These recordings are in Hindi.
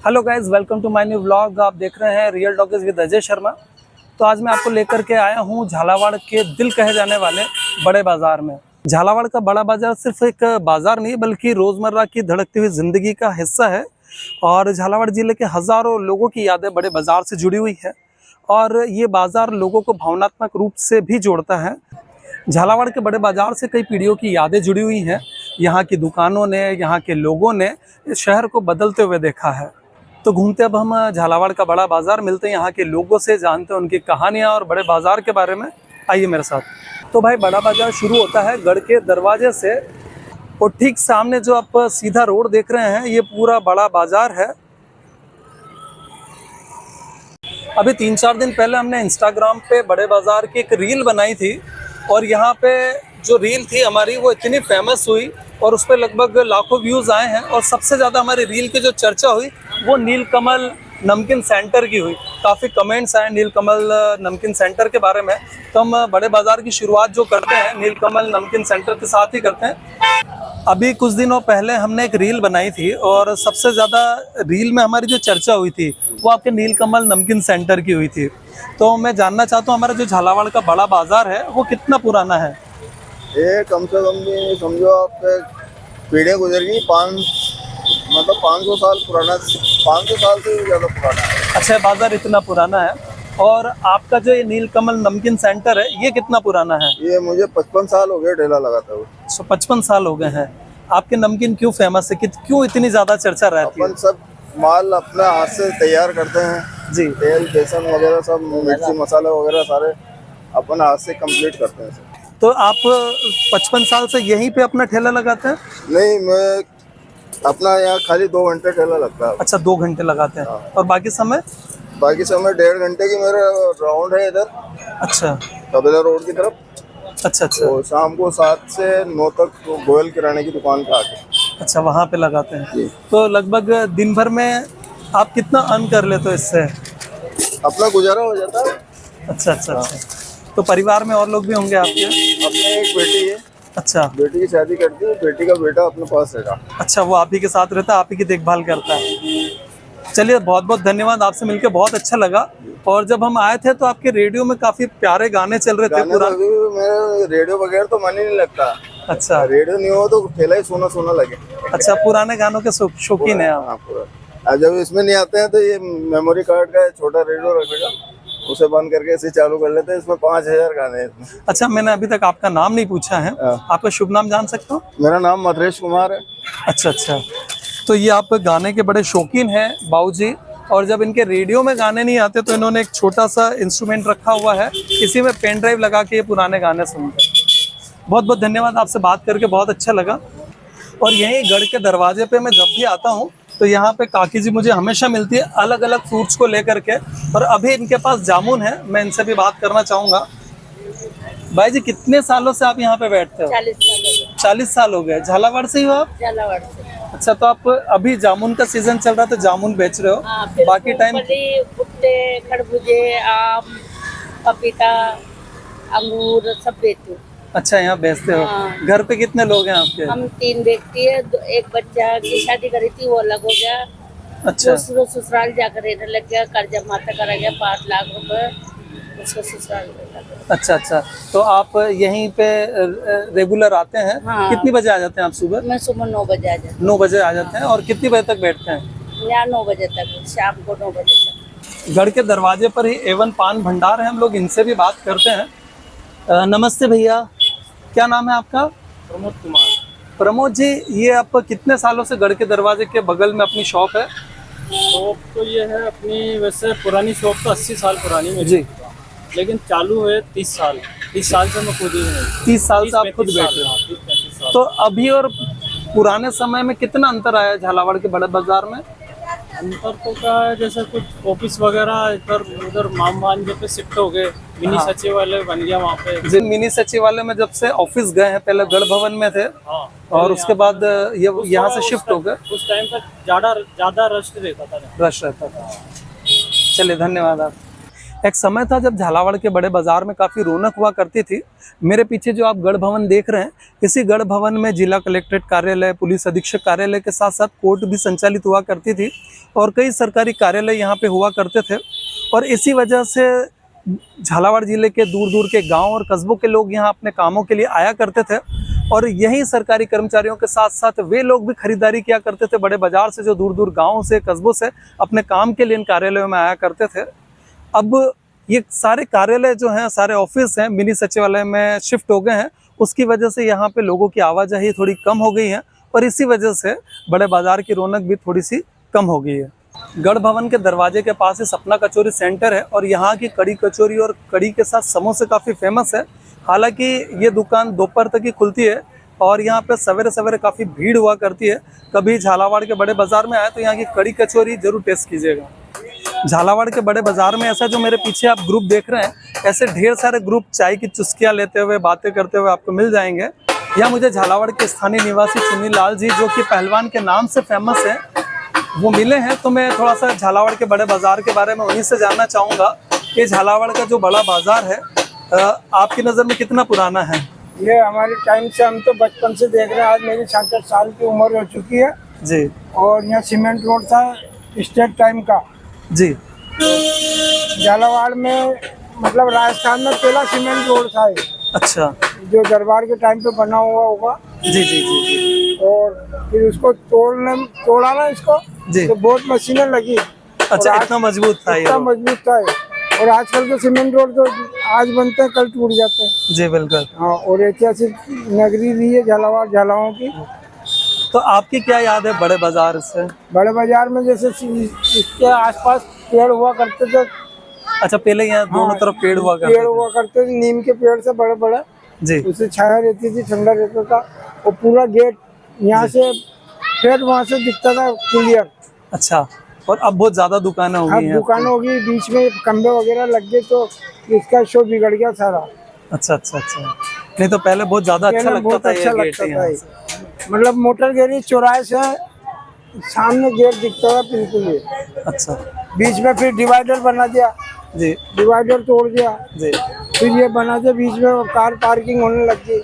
Hello guys, welcome to my new vlog. आप देख रहे हैं real talkies with Ajay Sharma. तो आज मैं आपको लेकर के आया हूँ झालावाड़ के दिल कहे जाने वाले बड़े बाजार में। झालावाड़ का बड़ा बाजार सिर्फ एक बाजार नहीं बल्कि रोजमर्रा की धड़कती हुई जिंदगी का हिस्सा है और झालावाड़ जिले के हजारों लोगों की यादें बड़े बाजार से जुड़ी हुई है और ये बाजार लोगों को भावनात्मक रूप से भी जोड़ता है। झालावाड़ के बड़े बाजार से कई पीढ़ियों की यादें जुड़ी हुई हैं। यहाँ की दुकानों ने, यहाँ के लोगों ने इस शहर को बदलते हुए देखा है। तो घूमते अब हम झालावाड़ का बड़ा बाजार, मिलते हैं यहाँ के लोगों से, जानते हैं उनकी कहानियाँ और बड़े बाजार के बारे में। आइए मेरे साथ। तो भाई, बड़ा बाजार शुरू होता है गढ़ के दरवाजे से और ठीक सामने जो आप सीधा रोड देख रहे हैं ये पूरा बड़ा बाजार है। अभी 3-4 दिन पहले हमने इंस्टाग्राम पे बड़े बाजार की एक रील बनाई थी और यहाँ पे जो रील थी हमारी वो इतनी फेमस हुई और उस पर लगभग लाखों व्यूज़ आए हैं। और सबसे ज़्यादा हमारी रील की जो चर्चा हुई वो नीलकमल नमकीन सेंटर की हुई। काफ़ी कमेंट्स आए नीलकमल नमकीन सेंटर के बारे में। तो हम बड़े बाजार की शुरुआत जो करते हैं नीलकमल नमकीन सेंटर के साथ ही करते हैं। अभी कुछ दिनों पहले हमने एक रील बनाई थी और सबसे ज़्यादा रील में हमारी जो चर्चा हुई थी वो आपके नीलकमल नमकीन सेंटर की हुई थी। तो मैं जानना चाहता हूँ हमारा जो झालावाड़ का बड़ा बाजार है वो कितना पुराना है? ये कम से कम भी समझो आप पीढ़ियाँ गुजर गई, 500 साल पुराना, 500 साल से भी ज़्यादा पुराना है। अच्छा, बाजार इतना पुराना है। और आपका जो ये नीलकमल नमकीन सेंटर है ये कितना पुराना है? ये मुझे 55 साल हो गए ठेला लगाता हुआ। 55 साल हो गए हैं। आपके नमकीन क्यों फेमस है, क्यों इतनी ज़्यादा चर्चा रहती है? अपन सब माल अपने हाथ से तैयार करते हैं जी। तेल, बेसन वगैरह सब, मिर्ची मसाला वगैरह सारे अपन हाथ से कंप्लीट करते हैं। तो आप 55 साल से यहीं पे अपना ठेला लगाते हैं? नहीं, मैं अपना यहाँ खाली 2 घंटे ठेला लगता है। अच्छा, 2 घंटे लगाते हैं। हाँ। और बाकी समय? बाकी समय 1.5 घंटे की मेरा राउंड है इधर। अच्छा, तबेला रोड की तरफ। अच्छा। तो शाम को 7 से 9 तक तो गोयल किराने की दुकान पे आके। अच्छा, वहाँ पे लगाते हैं। जी। तो लगभग दिन भर में आप कितना अर्न कर लेते हो इससे? अपना गुजारा हो जाता है। अच्छा। तो परिवार में और लोग भी होंगे आपके? अपने एक बेटी है। अच्छा। बेटी की शादी कर दी, बेटी का बेटा अपने पास रहेगा। अच्छा, वो आप ही के साथ रहता है, आप ही की देखभाल करता है। चलिए, बहुत बहुत धन्यवाद, आपसे मिलकर बहुत अच्छा लगा। और जब हम आए थे तो आपके रेडियो में काफी प्यारे गाने चल रहे थे। गाने तो अभी भी मेरे रेडियो बगैर तो मन ही नहीं लगता। अच्छा, रेडियो नहीं हो तो ठेला ही सोना सोना लगे। अच्छा, पुराने गानों के शौकीन है आप? हाँ, पूरा। जब इसमें नहीं आते हैं तो ये मेमोरी कार्ड का छोटा रेडियो रखेगा, उसे बंद करके इसे चालू कर लेते हैं। इसमें 5000 गाने हैं। अच्छा, मैंने अभी तक आपका नाम नहीं पूछा है। आपका शुभ नाम जान सकता हूँ? मेरा नाम मधरेश कुमार है। अच्छा। तो ये आप गाने के बड़े शौकीन हैं बाबूजी। और जब इनके रेडियो में गाने नहीं आते तो इन्होंने एक छोटा सा इंस्ट्रूमेंट रखा हुआ है, इसी में पेन ड्राइव लगा के ये पुराने गाने सुनते हैं। बहुत बहुत धन्यवाद, आपसे बात करके बहुत अच्छा लगा। और यहीं गढ़ के दरवाजे पे मैं जब भी आता हूँ तो यहाँ पे काकी जी मुझे हमेशा मिलती है अलग अलग फ्रूट्स को लेकर के। और अभी इनके पास जामुन है, मैं इनसे भी बात करना चाहूँगा। भाई जी, कितने सालों से आप यहाँ पे बैठते हो? 40 साल हो गए। 40 साल हो गए। झालावाड़ से ही हो आप? झालावाड़ से। अच्छा, तो आप अभी जामुन का सीजन चल रहा है तो जामुन बेच रहे हो? हाँ, फिर बाकी टाइम? मूंगफली, भुट्टे, खरबूजे, आम, पपीता, अंगूर सब बेचते हैं। अच्छा, यहाँ बेचते हो। हाँ। घर पे कितने लोग हैं आपके? हम 3 व्यक्ति है। एक बच्चा की शादी करी थी, वो अलग हो गया। अच्छा। दूसरा ससुराल जाकर रहने लग गया, कर्जा माता करा गया 5 लाख रुपए, उसको ससुराल लग गया। अच्छा। तो आप यहीं पे रेगुलर आते हैं? हाँ। कितनी बजे आ जाते हैं आप सुबह? मैं सुबह 9 बजे आ जाती 9 बजे आ जाते हैं। और कितनी बजे तक बैठते हैं? हूँ। यहाँ 9 बजे तक, शाम को 9 बजे तक। गढ़ के दरवाजे पर ही एवन पान भंडार है, हम लोग इनसे भी बात करते हैं। नमस्ते भैया, क्या नाम है आपका? प्रमोद कुमार। प्रमोद जी, ये आप कितने सालों से गढ़ के दरवाजे के बगल में अपनी शॉप है? शॉप तो ये है अपनी, वैसे पुरानी शॉप तो 80 साल पुरानी मेरी, जी। लेकिन चालू है 30 साल। 30 साल से मैं खुद ही हूँ। 30 साल से आप खुद बैठ रहे हो? 30-35 साल। तो अभी और पुराने समय में कितना अंतर आया है झालावाड़ के बड़े बाजार में? अंतर तो क्या है, जैसे कुछ ऑफिस वगैरह इधर उधर मामवांजे पे शिफ्ट हो गए, मिनी हाँ। सचिवालय बन गया वहाँ पे। जिन मिनी सचिवालय में जब से ऑफिस गए हैं, पहले गढ़ भवन में थे। हाँ। और उसके बाद ये यहाँ से शिफ्ट हो गए। उस टाइम पर ज्यादा रश रहता था। रश रहता था। चलिए, धन्यवाद आप। एक समय था जब झालावाड़ के बड़े बाजार में काफ़ी रौनक हुआ करती थी। मेरे पीछे जो आप गढ़ भवन देख रहे हैं, इसी गढ़ भवन में जिला कलेक्ट्रेट कार्यालय, पुलिस अधीक्षक कार्यालय के साथ साथ कोर्ट भी संचालित हुआ करती थी और कई सरकारी कार्यालय यहाँ पे हुआ करते थे। और इसी वजह से झालावाड़ जिले के दूर दूर के गाँव और कस्बों के लोग यहाँ अपने कामों के लिए आया करते थे और यही सरकारी कर्मचारियों के साथ साथ वे लोग भी खरीदारी किया करते थे बड़े बाजार से, जो दूर दूर गाँव से, कस्बों से अपने काम के लिए इन कार्यालयों में आया करते थे। अब ये सारे कार्यालय जो हैं, सारे ऑफिस हैं, मिनी सचिवालय में शिफ्ट हो गए हैं। उसकी वजह से यहाँ पे लोगों की आवाजाही थोड़ी कम हो गई है और इसी वजह से बड़े बाजार की रौनक भी थोड़ी सी कम हो गई है। गढ़ भवन के दरवाजे के पास ही सपना कचौरी सेंटर है और यहाँ की कड़ी कचौरी और कड़ी के साथ समोसे काफ़ी फेमस है। हालांकि ये दुकान दोपहर तक ही खुलती है और यहाँ पे सवेरे सवेरे काफ़ी भीड़ हुआ करती है। कभी झालावाड़ के बड़े बाजार में आए तो यहाँ की कड़ी कचौरी जरूर टेस्ट कीजिएगा। झालावाड़ के बड़े बाजार में ऐसा जो मेरे पीछे आप ग्रुप देख रहे हैं, ऐसे ढेर सारे ग्रुप चाय की चुस्कियाँ लेते हुए, बातें करते हुए आपको मिल जाएंगे। यहाँ मुझे झालावाड़ के स्थानीय निवासी चुन्नी लाल जी, जो कि पहलवान के नाम से फेमस है, वो मिले हैं। तो मैं थोड़ा सा झालावाड़ के बड़े बाजार के बारे में उन्हीं से जानना चाहूँगा कि झालावाड़ का जो बड़ा बाजार है आपकी नज़र में कितना पुराना है? ये हमारे टाइम से, हम तो बचपन से देख रहे हैं। आज मेरी 66 साल की उम्र हो चुकी है जी। और यहाँ सीमेंट रोड था स्टेट टाइम का जी। झालावाड़ में, मतलब राजस्थान में पहला सीमेंट रोड था ये, अच्छा, जो दरबार के टाइम पे बना हुआ होगा। जी जी जी। और फिर उसको तोड़ा ना इसको जी। तो बहुत मशीनें लगी। अच्छा, इतना मजबूत था ये? इतना मजबूत था ये। और आजकल के सीमेंट रोड तो आज बनते हैं, कल टूट जाते हैं। जी बिल्कुल। हाँ, और ऐतिहासिक नगरी भी है झालावाड़, झालावाड़ की। तो आपकी क्या याद है बड़े बाजार से? बड़े बाजार में जैसे इसके आसपास पेड़ हुआ करते थे। अच्छा, पहले यहाँ दोनों तरफ पेड़ हुआ करते पेड़ हुआ करते थे, नीम के पेड़ से बड़े बड़े जी। उससे छाया रहती थी, ठंडा रहता था। और पूरा गेट यहाँ से पेड़ वहाँ से दिखता था क्लियर। अच्छा, और अब बहुत ज्यादा दुकानें हो गई हैं? दुकान होगी, बीच में खंबे वगैरह लग गए तो इसका शो बिगड़ गया सारा। अच्छा अच्छा अच्छा। नहीं तो पहले बहुत ज्यादा अच्छा लगता था ये गेट यहाँ से। मतलब मोटर गैरेज चौराहे से सामने गेट दिखता था बिल्कुल ही। अच्छा। बीच में फिर डिवाइडर बना दिया जी। डिवाइडर तोड़ दिया जी। फिर ये बना दिया, बीच में कार पार्किंग होने लग गई।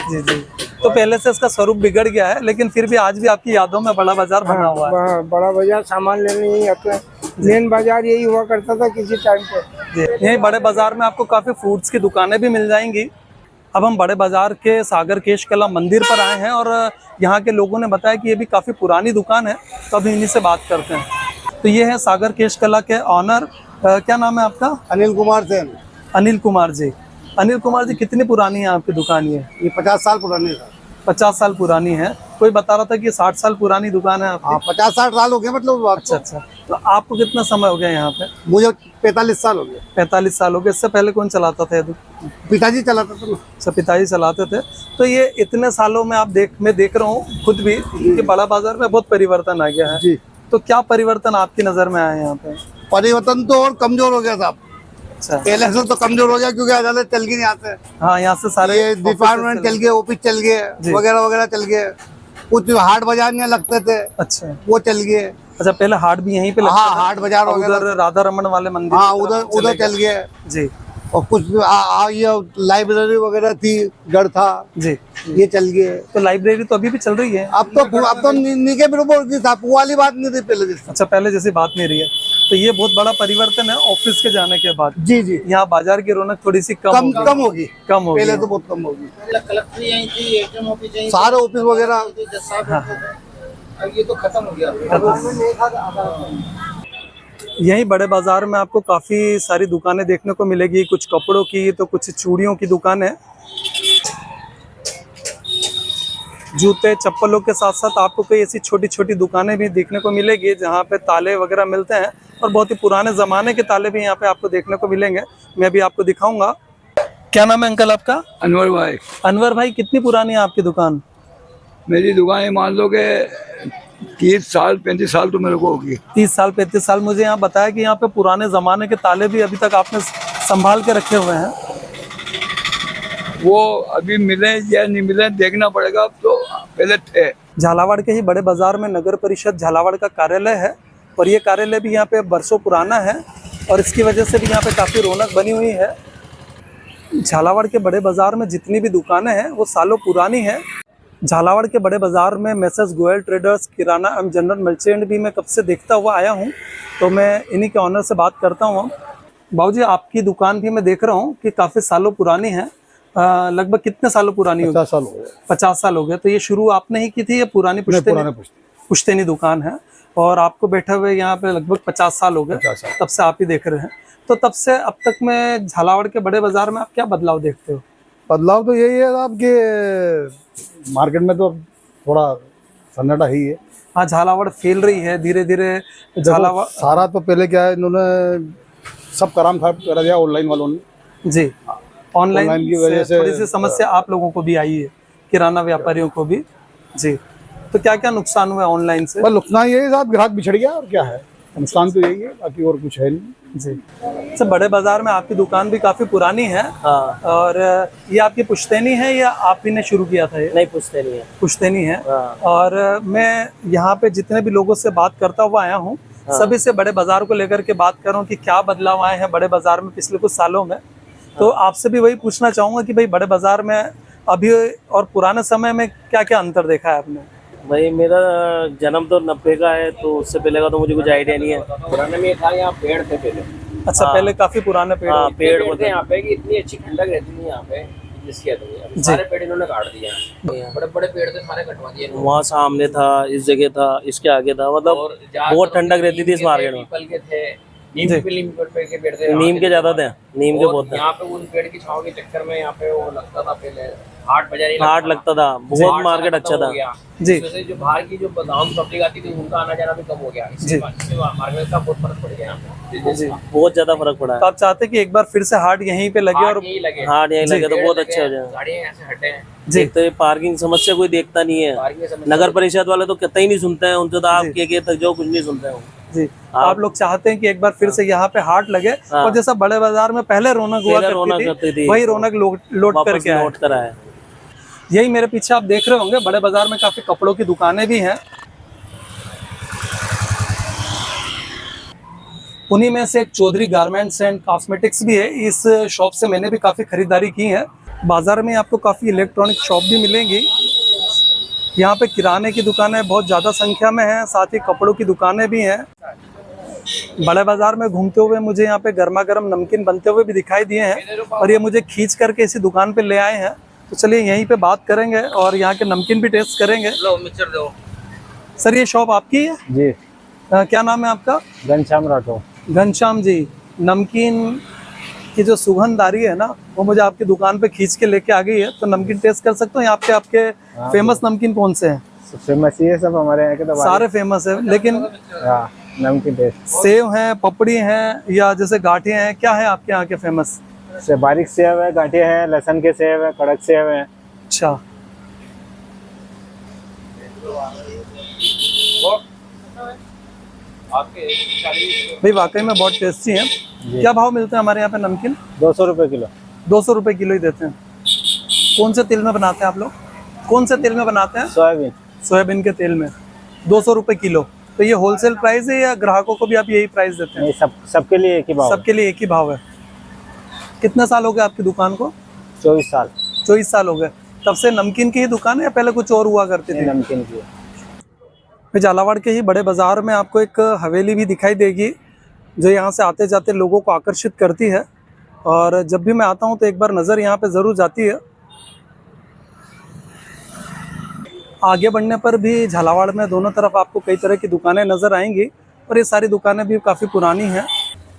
जी जी। तो पहले से इसका स्वरूप बिगड़ गया है, लेकिन फिर भी आज भी आपकी यादों में बड़ा बाजार बना हुआ है। बड़ा बाजार सामान लेने ही आते हैं। मेन बाजार यही हुआ करता था किसी टाइम पे। जी। यही बड़े बाजार में आपको काफी फ्रूट्स की दुकानें भी मिल जाएंगी। अब हम बड़े बाजार के सागर केश कला मंदिर पर आए हैं और यहाँ के लोगों ने बताया कि ये भी काफी पुरानी दुकान है, तो अभी इन्हीं से बात करते हैं। तो ये है सागर केश कला के ऑनर, क्या नाम है आपका? अनिल कुमार सेन। अनिल कुमार जी। अनिल कुमार जी, कितनी पुरानी है आपकी दुकान? ये 50 साल पुरानी है। 50 साल पुरानी है। कोई बता रहा था कि 60 साल पुरानी दुकान है आपकी? हाँ, 50-60 साल हो गए मतलब। अच्छा अच्छा। तो आपको कितना समय हो गया यहाँ पे? मुझे 45 साल हो गए। 45 साल हो गए। इससे पहले कौन चलाता था? पिताजी चलाता था ना। अच्छा, पिताजी चलाते थे। तो ये इतने सालों में मैं देख रहा हूँ खुद भी कि बड़ा बाजार में बहुत परिवर्तन आ गया है जी। तो क्या परिवर्तन आपकी नजर में आया यहाँ पे? परिवर्तन तो और कमजोर हो गया साहब। अच्छा। पहले से तो कमजोर हो गया क्योंकि अदालत चल गई यहाँ से। हाँ, यहाँ से सारे ये डिपार्टमेंट चल गए, ऑफिस चल गए, वगैरह वगैरह चल गए। कुछ हाट बाजार में लगते थे, अच्छा, वो चल गए। अच्छा, पहले हाट भी यहीं पे लगता हाँ, था? हाट बाजार उधर राधा रमन वाले मंदिर, हाँ, उधर चल गए जी। और कुछ ये लाइब्रेरी वगैरह थी, गढ़ था जी, ये चल गए। तो लाइब्रेरी तो अभी भी चल रही है? अब तो निके बरोबर की था, वो वाली बात नहीं थी पहले जैसे। अच्छा, पहले जैसी बात नहीं रही है। तो ये बहुत बड़ा परिवर्तन है ऑफिस के जाने के बाद। जी जी। यहाँ बाजार की रौनक थोड़ी सी कम होगी। कम होगी। पहले तो बहुत कम होगी। कलेक्टर यहीं थी, एटीएम ऑफिस यहीं, सारे ऑफिस वगैरह अब ये तो खत्म हो गया। यही बड़े बाजार में आपको काफी सारी दुकानें देखने को मिलेगी, कुछ कपड़ों की तो कुछ चूड़ियों की दुकानें, जूते चप्पलों के साथ साथ आपको कई ऐसी छोटी छोटी दुकानें भी देखने को मिलेगी जहाँ पे ताले वगैरह मिलते हैं और बहुत ही पुराने जमाने के ताले भी यहाँ पे आपको देखने को मिलेंगे। मैं भी आपको दिखाऊंगा। क्या नाम है अंकल आपका? अनवर भाई। अनवर भाई, कितनी पुरानी है आपकी दुकान? मेरी दुकान मान लो कि 30 साल 35 साल तो मेरे को होगी। 30 साल 35 साल। मुझे यहाँ बताया कि यहाँ पे पुराने जमाने के ताले भी अभी तक आपने संभाल के रखे हुए हैं। वो अभी मिले या नहीं मिले देखना पड़ेगा, अब तो पहले थे। झालावाड़ के ही बड़े बाजार में नगर परिषद झालावाड़ का कार्यालय है और ये कार्यालय भी यहाँ पे बरसों पुराना है और इसकी वजह से भी यहाँ पे काफ़ी रौनक बनी हुई है। झालावाड़ के बड़े बाज़ार में जितनी भी दुकानें हैं वो सालों पुरानी हैं। झालावाड़ के बड़े बाज़ार में मैसेज गोयल ट्रेडर्स, किराना एवं जनरल मर्चेंट भी मैं कब से देखता हुआ आया हूँ, तो मैं इन्हीं के ऑनर से बात करता हूँ। बाबूजी, आपकी दुकान भी मैं देख रहा हूँ कि काफ़ी सालों पुरानी है। लगभग कितने सालों पुरानी होगी? 50 साल हो गए। 50 साल हो गए। तो ये शुरू आपने ही की थी या पुरानी पुश्तैनी दुकान है? और आपको बैठे हुए यहाँ पे लगभग 50 साल हो गए, तब से आप ही देख रहे हैं। तो तब से अब तक में झालावाड़ के बड़े बाजार में आप क्या बदलाव देखते हो? बदलाव तो यही है आपके मार्केट में तो थोड़ा सन्नाटा ही है। हाँ, झालावाड़ फैल रही है धीरे धीरे। झालावाड़ सारा तो पहले क्या है, इन्होंने सब कराम खराब कर दिया ऑनलाइन वालों ने जी। ऑनलाइन की वजह से थोड़ी सी समस्या आप लोगों को भी आई है, किराना व्यापारियों को भी जी। तो क्या क्या नुकसान हुआ ऑनलाइन से? बस नुकसान यही साहब, ग्राहक बिछड़ गया और क्या है, नुकसान तो यही है, बाकी और कुछ है नहीं जी। अच्छा, बड़े बाजार में आपकी दुकान भी काफी पुरानी है। हाँ। और ये आपकी पुश्तैनी है या आप ही ने शुरू किया था ये? नहीं, पुश्तैनी है। पुश्तैनी है। हाँ। और मैं यहाँ पे जितने भी लोगों से बात करता हुआ आया हूँ, सभी से बड़े बाजार को लेकर के बात कर रहा हूँ कि क्या बदलाव आए हैं बड़े बाजार में पिछले कुछ सालों में। तो आपसे भी वही पूछना चाहूंगा कि भाई बड़े बाजार में अभी और पुराने समय में क्या क्या अंतर देखा है आपने? भाई मेरा जन्म तो 90 का है, तो उससे पहले का तो मुझे कुछ आइडिया नहीं है। पुराने में था, यहाँ पेड़ थे पहले। अच्छा, पहले काफी पुराने पेड़? हाँ, पेड़ थे यहाँ पे कि इतनी अच्छी ठंडक रहती थी यहाँ पे, जिसकी अभी सारे पेड़ इन्होंने काट दिए। बड़े बड़े पेड़ थे, सारे कटवा दिए। वहाँ सामने था, इस जगह था, इसके आगे था, मतलब बहुत ठंडक रहती थी इस मार्केट में। पीपल के थे, नीम के पेड़ थे, नीम के ज्यादा थे, नीम के बहुत थे। यहाँ पे उन पेड़ की छांव के चक्कर में यहाँ पे वो लगता था, पहले हाट लगता था, बहुत मार्केट अच्छा था जी। जो बाहर की जो गाँव पब्लिक आती थी, उनका आना जाना भी कम हो गया। इससे मार्केट का बहुत फर्क पड़ गया जी, बहुत ज्यादा फर्क पड़ा है। तो आप चाहते हैं कि एक बार फिर से हाट यहीं पे लगे? और हाट यहीं लगे तो बहुत अच्छा हो जाए। गाड़ियाँ यहाँ से हटे हैं जी। तो ये पार्किंग समस्या कोई देखता नहीं है, नगर परिषद वाले तो कहते ही नहीं सुनते हैं, उनसे तो आप के तक जो कुछ नहीं सुनते हैं जी। आप लोग चाहते हैं कि एक बार फिर से यहाँ पे हाट लगे और जैसा बड़े बाजार में पहले रौनक हुआ करती थी, वही रौनक लौट करके आए। यही मेरे पीछे आप देख रहे होंगे, बड़े बाजार में काफी कपड़ों की दुकानें भी हैं। उन्हीं में से एक चौधरी गारमेंट्स एंड कॉस्मेटिक्स भी है। इस शॉप से मैंने भी काफी खरीदारी की है। बाजार में आपको काफी इलेक्ट्रॉनिक शॉप भी मिलेंगी। यहाँ पे किराने की दुकानें बहुत ज़्यादा संख्या में हैं, साथ ही कपड़ों की दुकानें भी हैं। बड़े बाजार में घूमते हुए मुझे यहाँ पे गर्मा गर्म नमकीन बनते हुए भी दिखाई दिए हैं और ये मुझे खींच करके इसी दुकान पे ले आए हैं। तो चलिए यहीं पे बात करेंगे और यहाँ के नमकीन भी टेस्ट करेंगे। सर, ये शॉप आपकी है जी? क्या नाम है आपका? घनश्याम राठौर। घनश्याम जी, नमकीन की जो सुगंध आ रही है ना, वो मुझे आपकी दुकान पे खींच के लेके आ गई है। तो नमकीन टेस्ट कर सकते हो यहाँ पे? आपके फेमस नमकीन कौन से हैं? फेमस ये सब हमारे यहाँ के तो सारे फेमस है, लेकिन नमकीन टेस्ट सेव हैं, पपड़ी हैं या जैसे गाठियाँ हैं, क्या है आपके यहाँ के फेमस? से बारीक सेव है, गाठियाँ हैं, लहसुन के सेव है, कड़क सेव है। अच्छा, भाई वाकई में बहुत टेस्टी है। क्या भाव मिलते हैं हमारे यहाँ पे नमकीन? 200 रुपये किलो। 200 रुपये किलो ही देते हैं। कौन से तेल में बनाते हैं आप लोग? कौन से तेल में बनाते हैं? सोयाबीन। सोयाबीन के तेल में 200 रुपये किलो। तो ये होलसेल प्राइस है या ग्राहकों को भी आप यही प्राइस देते हैं? नहीं, सबके लिए एक ही भाव। सबके लिए एक ही भाव है। कितने साल हो गए आपकी दुकान को? 24 साल। 24 साल हो गए। तब से नमकीन की ही दुकान है या पहले कुछ और हुआ करती थी? नमकीन की। फिर झालावाड़ के ही बड़े बाजार में आपको एक हवेली भी दिखाई देगी, जो यहाँ से आते जाते लोगों को आकर्षित करती है। और जब भी मैं आता हूँ तो एक बार नज़र यहाँ पे ज़रूर जाती है। आगे बढ़ने पर भी झालावाड़ में दोनों तरफ आपको कई तरह की दुकानें नज़र आएंगी और ये सारी दुकानें भी काफ़ी पुरानी हैं।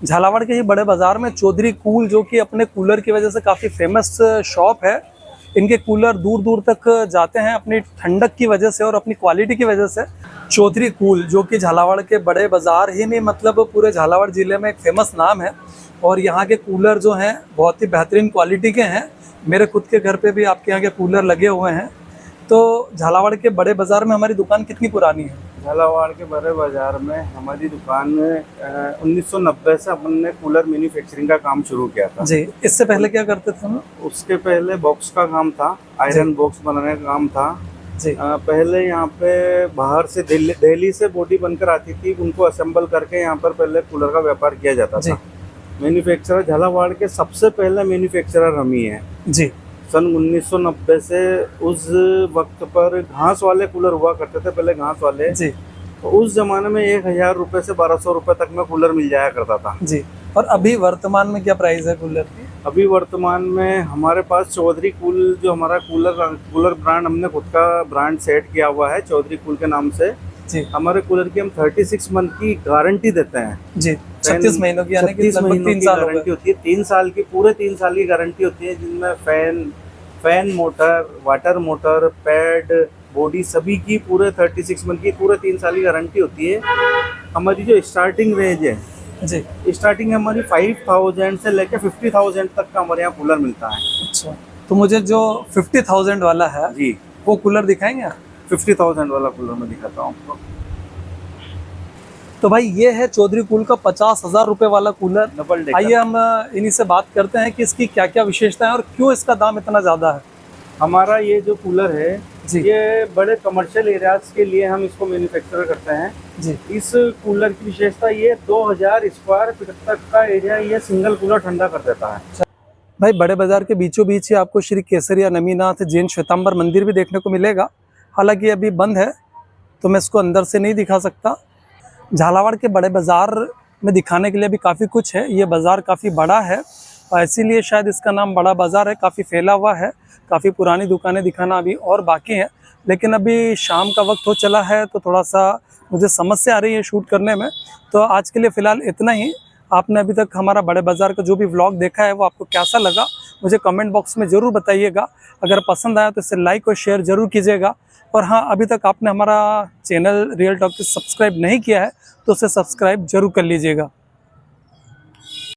झालावाड़ के ही बड़े बाजार में चौधरी कूल, जो कि अपने कूलर की वजह से काफ़ी फेमस शॉप है। इनके कूलर दूर दूर तक जाते हैं अपनी ठंडक की वजह से और अपनी क्वालिटी की वजह से। चौधरी कूल, जो कि झालावाड़ के बड़े बाजार ही नहीं, मतलब पूरे झालावाड़ ज़िले में एक फेमस नाम है। और यहाँ के कूलर जो हैं बहुत ही बेहतरीन क्वालिटी के हैं। मेरे खुद के घर पे भी आपके यहाँ के कूलर लगे हुए हैं। तो झालावाड़ के बड़े बाजार में हमारी दुकान कितनी पुरानी है? झालावाड़ के बड़े बाजार में हमारी दुकान में 1990 से अपन ने कूलर मैन्युफैक्चरिंग का काम शुरू किया था जी। इससे पहले क्या करते थे हम? उसके पहले बॉक्स का काम था, आयरन बॉक्स बनाने का काम था जी। पहले यहाँ पे बाहर से दिल्ली से बॉडी बनकर आती थी, उनको असेंबल करके यहाँ पर पहले कूलर का व्यापार किया जाता था। मैन्युफैक्चरर झालावाड़ के सबसे पहले मैन्युफैक्चरर हम ही हैं। जी सन 1990 से उस वक्त पर घास वाले कूलर हुआ करते थे, पहले घास वाले। जी तो उस जमाने में 1000 रुपये से 1200 रुपये तक में कूलर मिल जाया करता था। जी। और अभी वर्तमान में क्या प्राइस है कूलर की? अभी वर्तमान में हमारे पास चौधरी कूल, जो हमारा कूलर ब्रांड, हमने खुद का ब्रांड सेट किया हुआ है चौधरी कूल के नाम से। जी हमारे कूलर की हम 36 मंथ की गारंटी देते हैं। जी 36 महीनों की, यानी कि 36 लगभग महीनों 3 की साल हो गारंटी गए। होती है, 3 साल की, पूरे 3 साल की गारंटी होती है, जिनमें fan motor, water motor, pad, body सभी की पूरे 36 मंथ की पूरे 3 साल की गारंटी होती है। हमारी जो स्टार्टिंग रेंज है, जी स्टार्टिंग हमारी 5000 से लेकर 50,000 तक का हमारे यहाँ कूलर मिलता है। अच्छा, तो मुझे जो 50,000 वाला है जी, वो कूलर दिखाएंगे आप? 50,000 वाला कूलर मैं दिखाता हूँ आपको। तो भाई ये है चौधरी कूल का 50,000 रुपये वाला कूलर। Double decker. आइए हम इन्हीं से बात करते हैं कि इसकी क्या क्या विशेषताएं और क्यों इसका दाम इतना ज़्यादा है। हमारा ये जो कूलर है, जी। ये बड़े कमर्शियल एरियाज के लिए हम इसको मैन्युफैक्चर करते हैं। जी इस कूलर की विशेषता ये 2000 स्क्वायर फीट तक का एरिया ये सिंगल कूलर ठंडा कर देता है। भाई बड़े बाजार के बीचों बीच ही आपको श्री केसरिया नमीनाथ जैन श्वेतांबर मंदिर भी देखने को मिलेगा। हालांकि अभी बंद है तो मैं इसको अंदर से नहीं दिखा सकता। झालावाड़ के बड़े बाज़ार में दिखाने के लिए भी काफ़ी कुछ है। ये बाज़ार काफ़ी बड़ा है और इसीलिए शायद इसका नाम बड़ा बाज़ार है। काफ़ी फैला हुआ है, काफ़ी पुरानी दुकानें दिखाना अभी और बाकी है। लेकिन अभी शाम का वक्त हो चला है तो थोड़ा सा मुझे समस्या आ रही है शूट करने में। तो आज के लिए फ़िलहाल इतना ही। आपने अभी तक हमारा बड़े बाज़ार का जो भी व्लॉग देखा है वो आपको कैसा लगा मुझे कमेंट बॉक्स में ज़रूर बताइएगा। अगर पसंद आया तो इसे लाइक और शेयर ज़रूर कीजिएगा। और हाँ, अभी तक आपने हमारा चैनल रियल टॉकीज सब्सक्राइब नहीं किया है तो उसे सब्सक्राइब जरूर कर लीजिएगा।